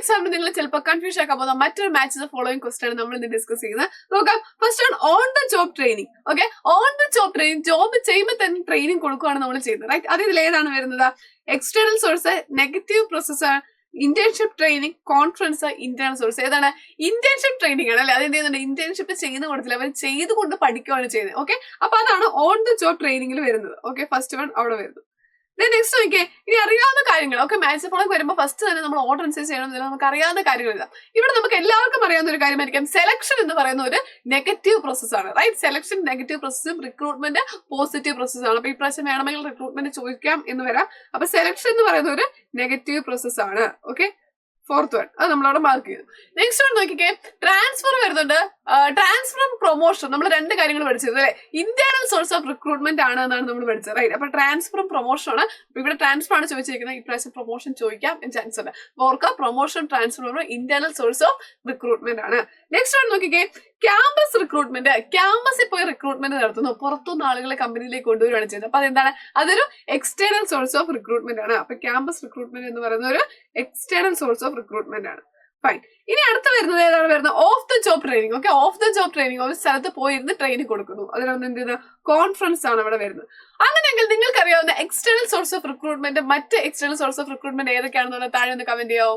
എക്സാമിന് നിങ്ങൾ ചിലപ്പോൾ കൺഫ്യൂഷൻ ആക്കാൻ പോകുന്ന മറ്റൊരു മാച്ച് ദ ഫോളോയിങ് ക്വസ്റ്റൻ ആണ് നമ്മൾ ഇന്ന് ഡിസ്കസ് ചെയ്യുന്നത്. നോക്കാം. First on the job training. Okay, on the job training, job ചെയ്യുമ്പോൾ തന്നെ ട്രെയിനിങ് കൊടുക്കുകയാണ് നമ്മൾ ചെയ്യുന്നത്. റൈറ്റ്, അത് ഇതിൽ ഏതാണ് വരുന്നത്? External source, negative process, internship training, conference, internal source. ഏതാണ്? ഇന്റേൺഷിപ്പ് ട്രെയിനിങ് ആണ് അല്ലെ. അതെന്ത് ചെയ്യുന്നുണ്ട്? ഇന്റേൺഷിപ്പ് ചെയ്യുന്ന കൊടുത്തില്ല, അവർ ചെയ്തുകൊണ്ട് പഠിക്കുകയാണ് ചെയ്യുന്നത്. ഓക്കെ, അപ്പൊ അതാണ് ഓൺ ദ ജോബ് ട്രെയിനിങ്ങിൽ വരുന്നത്. ഓക്കെ, ഫസ്റ്റ് വൺ അവിടെ വരുന്നു. നെക്സ്റ്റ് നോക്കിയേ, ഇനി അറിയാവുന്ന കാര്യങ്ങൾ. ഓക്കെ, മാത്സ് ഫോളോക്ക് വരുമ്പോൾ ഫസ്റ്റ് തന്നെ നമ്മൾ ഓർഡർ അനുസരിച്ച് ചെയ്യണമെന്നില്ല, നമുക്ക് അറിയാവുന്ന കാര്യങ്ങൾ എഴുതാം. ഇവിടെ നമുക്ക് എല്ലാവർക്കും അറിയാവുന്ന ഒരു കാര്യമായിരിക്കും സെലക്ഷൻ എന്ന് പറയുന്ന ഒരു നെഗറ്റീവ് പ്രോസസ് ആണ്. റൈറ്റ്, സെലക്ഷൻ നെഗറ്റീവ് പ്രോസസ്സും റിക്രൂട്ട്മെന്റ് പോസിറ്റീവ് പ്രോസസ് ആണ്. അപ്പൊ ഈ പ്രാവശ്യം വേണമെങ്കിൽ റിക്രൂട്ട്മെന്റ് ചോദിക്കാം എന്ന് വരാം. അപ്പൊ സെലക്ഷൻ എന്ന് പറയുന്ന ഒരു നെഗറ്റീവ് പ്രോസസ് ആണ്. ഓക്കെ, ഫോർത്ത് വൺ അത് നമ്മളവിടെ മാർക്ക് ചെയ്തു. നെക്സ്റ്റ് വൺ നോക്കിക്കേ, ട്രാൻസ്ഫർ വരുന്നുണ്ട്. ട്രാൻസ്ഫറും പ്രൊമോഷൻ നമ്മൾ രണ്ട് കാര്യങ്ങൾ പഠിച്ചത് അല്ലെ. ഇന്റേണൽ സോഴ്സ് ഓഫ് റിക്രൂട്ട്മെന്റ് ആണ് എന്നാണ് നമ്മൾ പഠിച്ചത്. റൈറ്റ്, അപ്പൊ ട്രാൻസ്ഫറും പ്രൊമോഷൻ ആണ്. ഇവിടെ ട്രാൻസ്ഫർ ആണ് ചോദിച്ചിരിക്കുന്നത്, ഇപ്രാവശ്യം പ്രൊമോഷൻ ചോദിക്കാം എന്ന് ചാൻസ് ഉണ്ട്. ഓർക്കുക, promotion transfer internal source of recruitment ആണ്. നെക്സ്റ്റ് വൺ നോക്കിക്കേ, ക്യാമ്പസ് റിക്രൂട്ട്മെന്റ്. ക്യാമ്പസിൽ പോയി റിക്രൂട്ട്മെന്റ് നടത്തുന്നു, പുറത്തുനിന്ന് ആളുകളെ കമ്പനിയിലേക്ക് കൊണ്ടുവരികയാണ് ചെയ്യുന്നത്. അപ്പൊ അതെന്താണ്? അതൊരു എക്സ്റ്റേണൽ സോഴ്സ് ഓഫ് റിക്രൂട്ട്മെന്റ് ആണ്. അപ്പൊ ക്യാമ്പസ് റിക്രൂട്ട്മെന്റ് എന്ന് പറയുന്ന ഒരു എക്സ്റ്റേണൽ സോഴ്സ് ഓഫ് റിക്രൂട്ട്മെന്റ് ആണ്. ഫൈൻ. ഇനി അടുത്ത് വരുന്നത് ഏതാണ് വരുന്നത്? Of the job training. Okay, of the job training, ഒരു സ്ഥലത്ത് പോയിരുന്ന് ട്രെയിനിങ് കൊടുക്കുന്നു. അതിനൊന്നും എന്ത് ചെയ്യുന്നത്? കോൺഫറൻസ് ആണ് ഇവിടെ വരുന്നത്. അങ്ങനെയെങ്കിൽ നിങ്ങൾക്ക് അറിയാവുന്ന എക്സ്റ്റേണൽ സോഴ്സ് ഓഫ് റിക്രൂട്ട്മെന്റ്, മറ്റ് എക്സ്റ്റേണൽ സോഴ്സ് ഓഫ് റിക്രൂട്ട്മെന്റ് ഏതൊക്കെയാണെന്നുള്ള താഴെ ഒന്ന് കമന്റ് ചെയ്യാവോ?